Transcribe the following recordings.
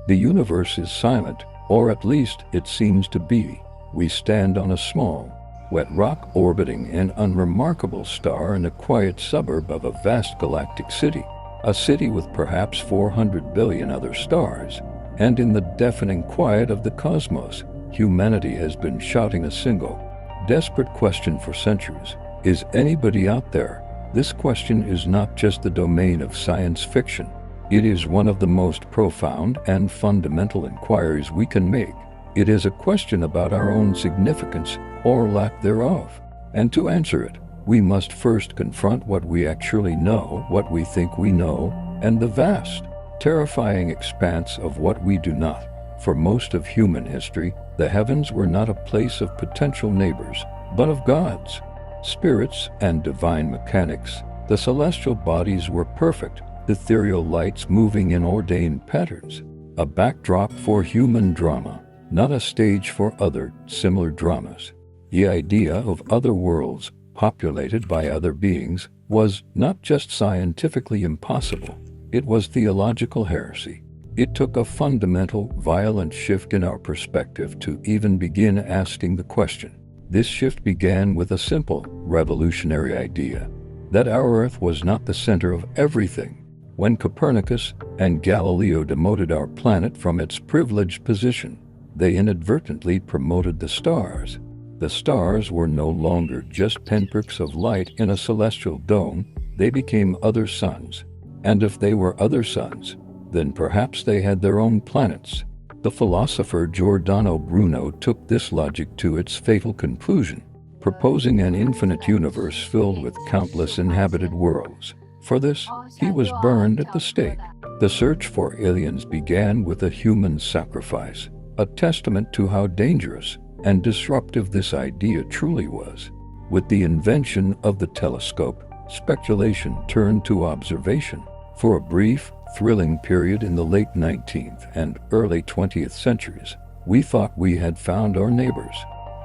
The universe is silent, or at least it seems to be. We stand on a small, wet rock orbiting an unremarkable star in a quiet suburb of a vast galactic city. A city with perhaps 400 billion other stars. And in the deafening quiet of the cosmos, humanity has been shouting a single, desperate question for centuries. Is anybody out there? This question is not just the domain of science fiction. It is one of the most profound and fundamental inquiries we can make. It is a question about our own significance, or lack thereof. And to answer it, we must first confront what we actually know, what we think we know, and the vast, terrifying expanse of what we do not. For most of human history, the heavens were not a place of potential neighbors, but of gods, spirits, and divine mechanics. The celestial bodies were perfect, ethereal lights moving in ordained patterns, a backdrop for human drama, not a stage for other, similar dramas. The idea of other worlds, populated by other beings, was not just scientifically impossible, it was theological heresy. It took a fundamental, violent shift in our perspective to even begin asking the question. This shift began with a simple, revolutionary idea, that our Earth was not the center of everything. When Copernicus and Galileo demoted our planet from its privileged position, they inadvertently promoted the stars. The stars were no longer just pinpricks of light in a celestial dome, they became other suns. And if they were other suns, then perhaps they had their own planets. The philosopher Giordano Bruno took this logic to its fatal conclusion, proposing an infinite universe filled with countless inhabited worlds. For this, he was burned at the stake. The search for aliens began with a human sacrifice, a testament to how dangerous and disruptive this idea truly was. With the invention of the telescope, speculation turned to observation. For a brief, thrilling period in the late 19th and early 20th centuries, we thought we had found our neighbors.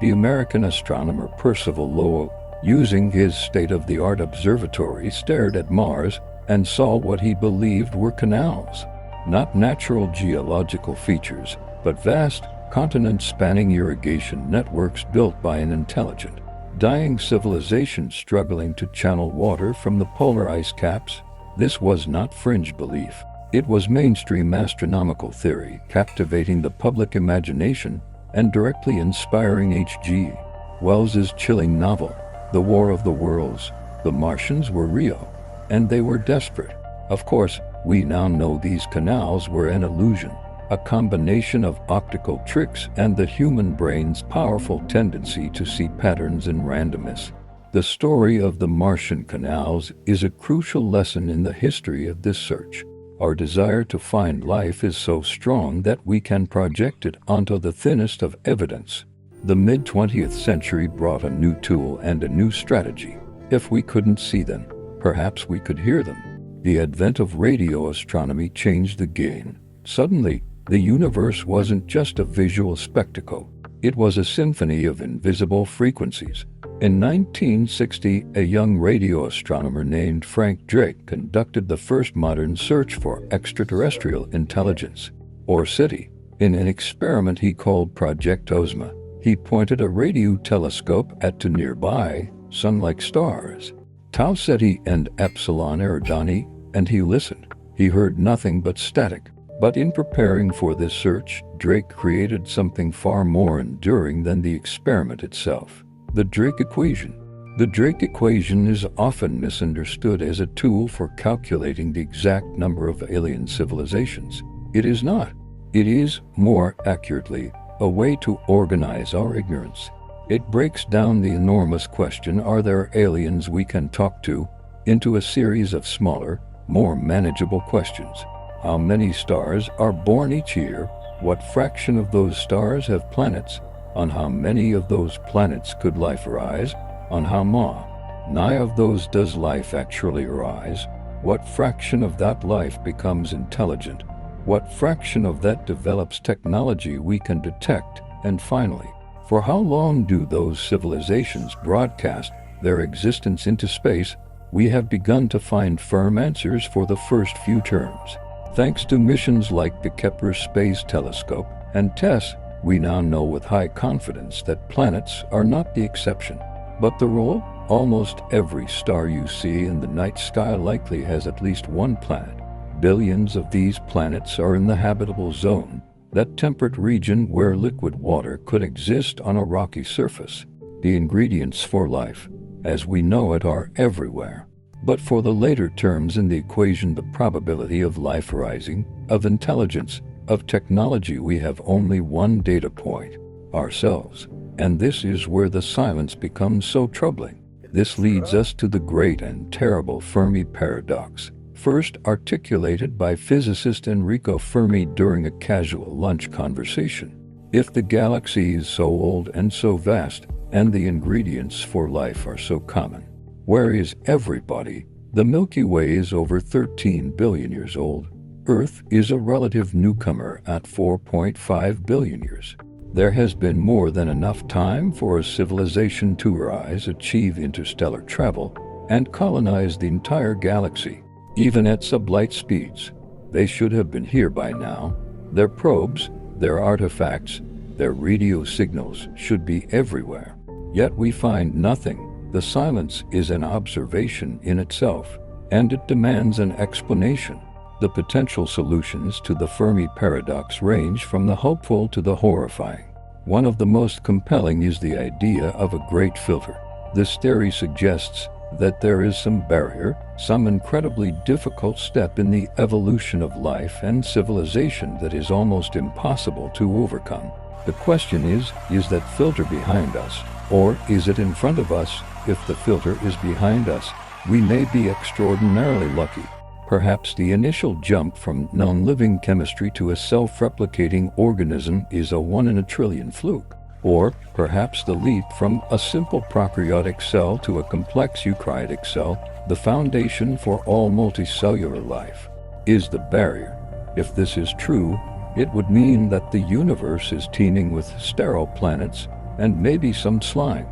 The American astronomer Percival Lowell, using his state-of-the-art observatory, stared at Mars and saw what he believed were canals. Not natural geological features, but vast, continent-spanning irrigation networks built by an intelligent, dying civilization struggling to channel water from the polar ice caps. This was not fringe belief. It was mainstream astronomical theory, captivating the public imagination and directly inspiring H.G. Wells's chilling novel, The War of the Worlds. The Martians were real, and they were desperate. Of course, we now know these canals were an illusion, a combination of optical tricks and the human brain's powerful tendency to see patterns in randomness. The story of the Martian canals is a crucial lesson in the history of this search. Our desire to find life is so strong that we can project it onto the thinnest of evidence. The mid-20th century brought a new tool and a new strategy. If we couldn't see them, perhaps we could hear them. The advent of radio astronomy changed the game. Suddenly, the universe wasn't just a visual spectacle. It was a symphony of invisible frequencies. In 1960, a young radio astronomer named Frank Drake conducted the first modern search for extraterrestrial intelligence, or SETI. In an experiment he called Project Ozma, he pointed a radio telescope at two nearby, sun-like stars, Tau Ceti and Epsilon Eridani, and he listened. He heard nothing but static. But in preparing for this search, Drake created something far more enduring than the experiment itself. The Drake equation. The Drake equation is often misunderstood as a tool for calculating the exact number of alien civilizations. It is not. It is, more accurately, a way to organize our ignorance. It breaks down the enormous question, are there aliens we can talk to, into a series of smaller, more manageable questions. How many stars are born each year? What fraction of those stars have planets? On how many of those planets could life arise? On how many of those does life actually arise? What fraction of that life becomes intelligent? What fraction of that develops technology we can detect? And finally, for how long do those civilizations broadcast their existence into space? We have begun to find firm answers for the first few terms. Thanks to missions like the Kepler Space Telescope and TESS, we now know with high confidence that planets are not the exception, but the rule. Almost every star you see in the night sky likely has at least one planet. Billions of these planets are in the habitable zone, that temperate region where liquid water could exist on a rocky surface. The ingredients for life, as we know it, are everywhere. But for the later terms in the equation, the probability of life arising, of intelligence, of technology, we have only one data point: ourselves. And this is where the silence becomes so troubling. This leads us to the great and terrible Fermi paradox, first articulated by physicist Enrico Fermi during a casual lunch conversation. If the galaxy is so old and so vast, and the ingredients for life are so common, where is everybody? The Milky Way is over 13 billion years old. Earth is a relative newcomer at 4.5 billion years. There has been more than enough time for a civilization to rise, achieve interstellar travel, and colonize the entire galaxy. Even at sublight speeds, they should have been here by now. Their probes, their artifacts, their radio signals should be everywhere. Yet we find nothing. The silence is an observation in itself, and it demands an explanation. The potential solutions to the Fermi paradox range from the hopeful to the horrifying. One of the most compelling is the idea of a great filter. This theory suggests that there is some barrier, some incredibly difficult step in the evolution of life and civilization that is almost impossible to overcome. The question is that filter behind us, or is it in front of us? If the filter is behind us, we may be extraordinarily lucky. Perhaps the initial jump from non-living chemistry to a self-replicating organism is a 1 in a trillion fluke. Or perhaps the leap from a simple prokaryotic cell to a complex eukaryotic cell, the foundation for all multicellular life, is the barrier. If this is true, it would mean that the universe is teeming with sterile planets and maybe some slime.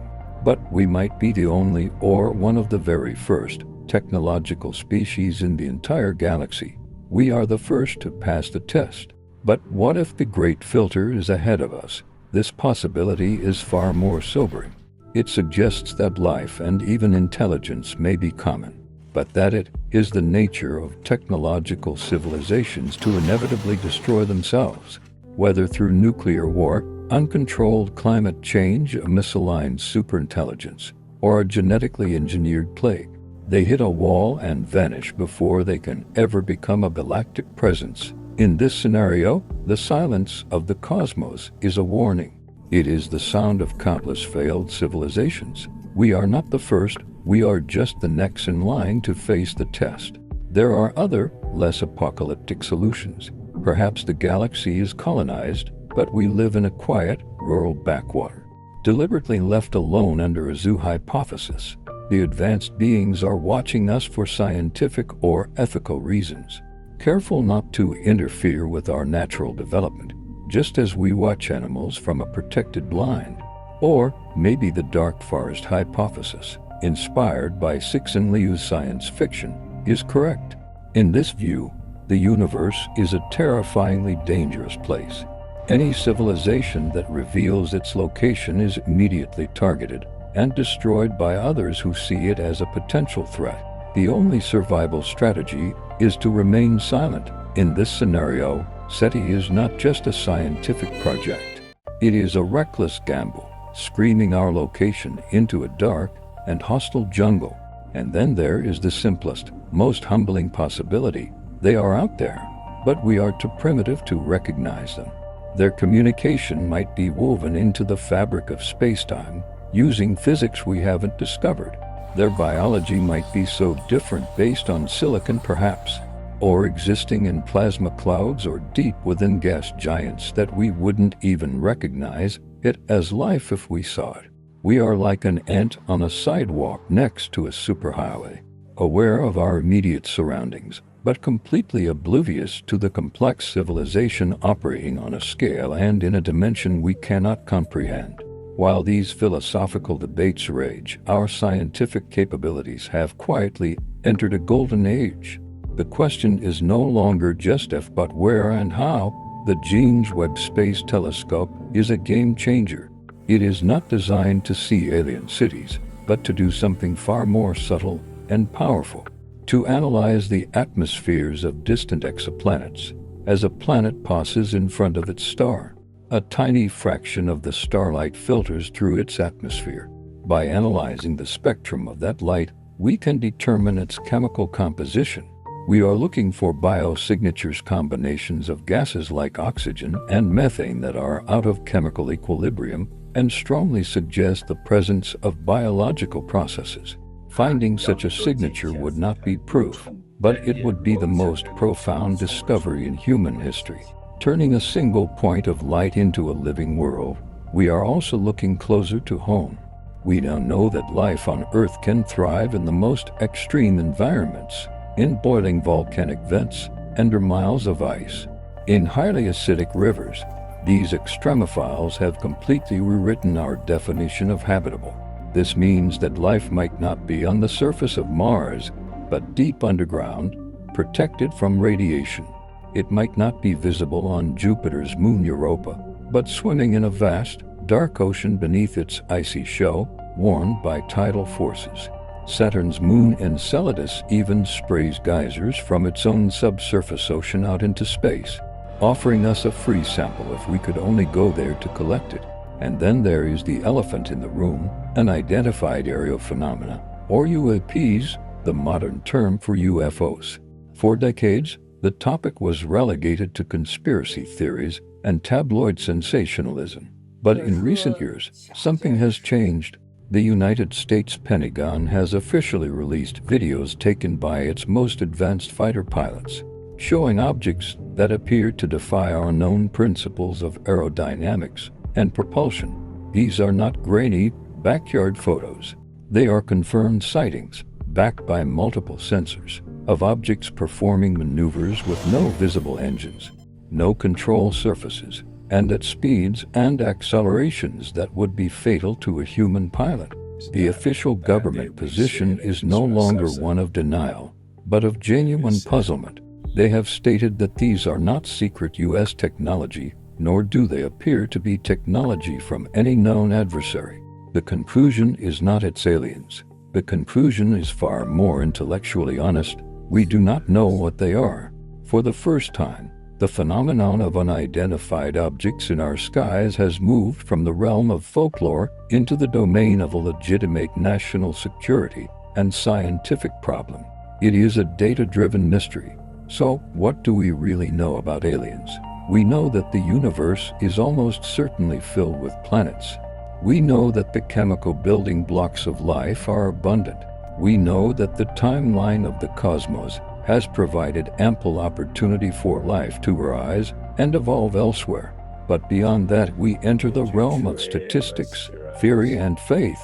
But we might be the only or one of the very first technological species in the entire galaxy. We are the first to pass the test. But what if the great filter is ahead of us? This possibility is far more sobering. It suggests that life and even intelligence may be common, but that it is the nature of technological civilizations to inevitably destroy themselves, whether through nuclear war, uncontrolled climate change, a misaligned superintelligence, or a genetically engineered plague. They hit a wall and vanish before they can ever become a galactic presence. In this scenario, the silence of the cosmos is a warning. It is the sound of countless failed civilizations. We are not the first, we are just the next in line to face the test. There are other, less apocalyptic solutions. Perhaps the galaxy is colonized, but we live in a quiet, rural backwater, deliberately left alone under a zoo hypothesis. The advanced beings are watching us for scientific or ethical reasons, careful not to interfere with our natural development, just as we watch animals from a protected blind. Or maybe the dark forest hypothesis, inspired by Cixin Liu's science fiction, is correct. In this view, the universe is a terrifyingly dangerous place. Any civilization that reveals its location is immediately targeted and destroyed by others who see it as a potential threat. The only survival strategy is to remain silent. In this scenario, SETI is not just a scientific project. It is a reckless gamble, screaming our location into a dark and hostile jungle. And then there is the simplest, most humbling possibility. They are out there, but we are too primitive to recognize them. Their communication might be woven into the fabric of space-time, using physics we haven't discovered. Their biology might be so different based on silicon perhaps, or existing in plasma clouds or deep within gas giants that we wouldn't even recognize it as life if we saw it. We are like an ant on a sidewalk next to a superhighway, aware of our immediate surroundings, but completely oblivious to the complex civilization operating on a scale and in a dimension we cannot comprehend. While these philosophical debates rage, our scientific capabilities have quietly entered a golden age. The question is no longer just if but where and how. The James Webb Space Telescope is a game changer. It is not designed to see alien cities, but to do something far more subtle and powerful. To analyze the atmospheres of distant exoplanets. As a planet passes in front of its star, a tiny fraction of the starlight filters through its atmosphere. By analyzing the spectrum of that light, we can determine its chemical composition. We are looking for biosignatures, combinations of gases like oxygen and methane that are out of chemical equilibrium and strongly suggest the presence of biological processes. Finding such a signature would not be proof, but it would be the most profound discovery in human history. Turning a single point of light into a living world, we are also looking closer to home. We now know that life on Earth can thrive in the most extreme environments, in boiling volcanic vents, under miles of ice, in highly acidic rivers. These extremophiles have completely rewritten our definition of habitable. This means that life might not be on the surface of Mars, but deep underground, protected from radiation. It might not be visible on Jupiter's moon Europa, but swimming in a vast, dark ocean beneath its icy shell, warmed by tidal forces. Saturn's moon Enceladus even sprays geysers from its own subsurface ocean out into space, offering us a free sample if we could only go there to collect it. And then there is the elephant in the room, unidentified aerial phenomena, or UAPs, the modern term for UFOs. For decades, the topic was relegated to conspiracy theories and tabloid sensationalism. But in recent years, something has changed. The United States Pentagon has officially released videos taken by its most advanced fighter pilots, showing objects that appear to defy our known principles of aerodynamics and propulsion. These are not grainy, backyard photos. They are confirmed sightings, backed by multiple sensors, of objects performing maneuvers with no visible engines, no control surfaces, and at speeds and accelerations that would be fatal to a human pilot. The official government position is no longer one of denial, but of genuine puzzlement. They have stated that these are not secret U.S. technology, nor do they appear to be technology from any known adversary. The conclusion is not it's aliens. The conclusion is far more intellectually honest. We do not know what they are. For the first time, the phenomenon of unidentified objects in our skies has moved from the realm of folklore into the domain of a legitimate national security and scientific problem. It is a data-driven mystery. So, what do we really know about aliens? We know that the universe is almost certainly filled with planets. We know that the chemical building blocks of life are abundant. We know that the timeline of the cosmos has provided ample opportunity for life to arise and evolve elsewhere. But beyond that, we enter the realm of statistics, theory, and faith.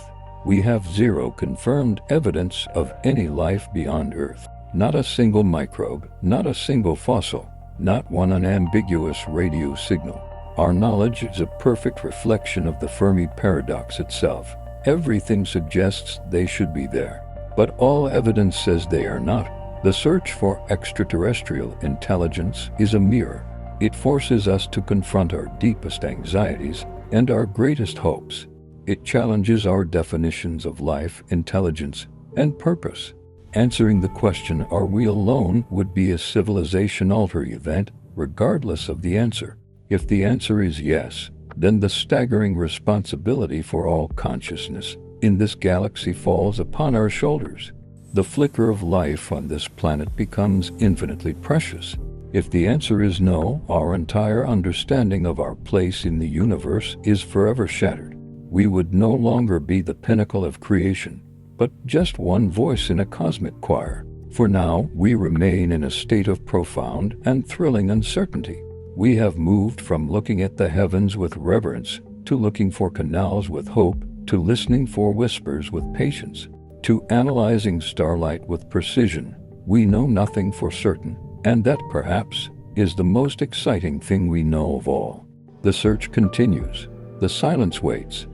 We have zero confirmed evidence of any life beyond Earth. Not a single microbe, not a single fossil, not one unambiguous radio signal. Our knowledge is a perfect reflection of the Fermi paradox itself. Everything suggests they should be there, but all evidence says they are not. The search for extraterrestrial intelligence is a mirror. It forces us to confront our deepest anxieties and our greatest hopes. It challenges our definitions of life, intelligence, and purpose. Answering the question, are we alone, would be a civilization-altering event, regardless of the answer. If the answer is yes, then the staggering responsibility for all consciousness in this galaxy falls upon our shoulders. The flicker of life on this planet becomes infinitely precious. If the answer is no, our entire understanding of our place in the universe is forever shattered. We would no longer be the pinnacle of creation, but just one voice in a cosmic choir. For now, we remain in a state of profound and thrilling uncertainty. We have moved from looking at the heavens with reverence, to looking for canals with hope, to listening for whispers with patience, to analyzing starlight with precision. We know nothing for certain, and that perhaps is the most exciting thing we know of all. The search continues. The silence waits.